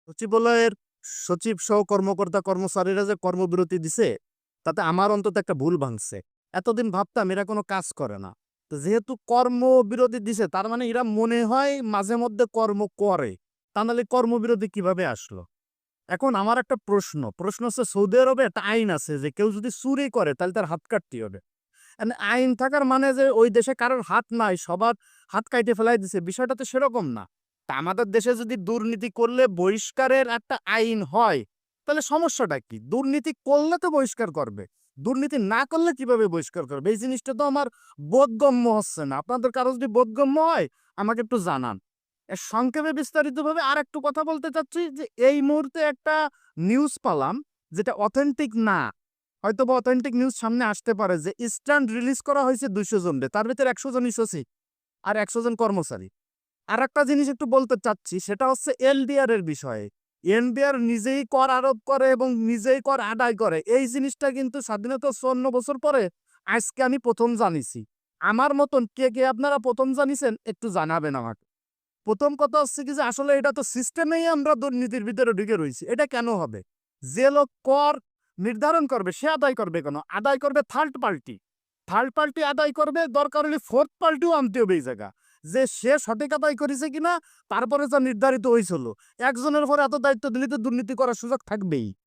সচিবালয়ের সচিব সহ কর্মকর্তা কর্মচারীরা যে কর্মবিরতি দিছে তাতে আমার অন্তত একটা ভুল ভাঙছে। এতদিন ভাবতাম এরা কোনো কাজ করে না। তো যেহেতু কর্মবিরতি দিছে তার মানে এরা মনে হয় মাঝে মধ্যে কর্ম করে। তা নাহলে কর্মবিরতি কিভাবে আসলো? এখন আমার একটা প্রশ্ন হচ্ছে সৌদি আরবে একটা আইন আছে যে কেউ যদি চুরি করে তাহলে তার হাত কাটতে হবে। আইন থাকার মানে যে ওই দেশে কারোর হাত নাই, সবার হাত কাইটে ফেলাই দিছে, বিষয়টা তো সেরকম না। তা আমাদের দেশে যদি দুর্নীতি করলে বহিষ্কারের একটা আইন হয়, তাহলে সমস্যাটা কি? দুর্নীতি করলে তো বহিষ্কার করবে। দুর্নীতি না করলে কিভাবে বহিষ্কার করবে? এই জিনিসটা তো আমার বোধগম্য হচ্ছে না। আপনাদের কারো যদি বোধগম্য হয়, আমাকে একটু জানান। সংক্ষেপে বিস্তারিতভাবে আরেকটু কথা বলতে চাচ্ছি যে এই মুহূর্তে একটা নিউজ পালাম যেটা অথেন্টিক না। হয়তোবা অথেন্টিক নিউজ সামনে আসতে পারে যে স্ট্যান্ড রিলিজ করা হয়েছে ২০০ জনরে। তার ভেতরে ১০০ জনই সচিব আর ১০০ জন কর্মচারী। আরেকটা জিনিস একটু বলতে চাচ্ছি সেটা হচ্ছে এলডিআর এর বিষয়ে। এনবিআর নিজেই কর আরোপ করে এবং নিজেই কর আদায় করে। এই জিনিসটা কিন্তু স্বাধীনতার ৫৪ বছর পরে আজকে আমি ১ম জানিছি। আমার মতন কে আপনারা ১ম জানিছেন একটু জানাবেন আমাকে। ১ম কথা হচ্ছে কি যে আসলে এটা তো সিস্টেমেই আমরা দুর্নীতির ভিতরে ঢুকে রইছি। এটা কেন হবে? যে লোক কর নির্ধারণ করবে সে আদায় করবে কেন? আদায় করবে থার্ড পার্টি। থার্ড পার্টি আদায় করবে, দরকার হলে ফোর্থ পার্টিও আনতে হবে এই জায়গা। যে সে সঠিক আদায় করেছে কিনা তারপরে যা নির্ধারিত হইছিল। একজনের উপর এত দায়িত্ব দিলে তো দুর্নীতি করার সুযোগ থাকবেই।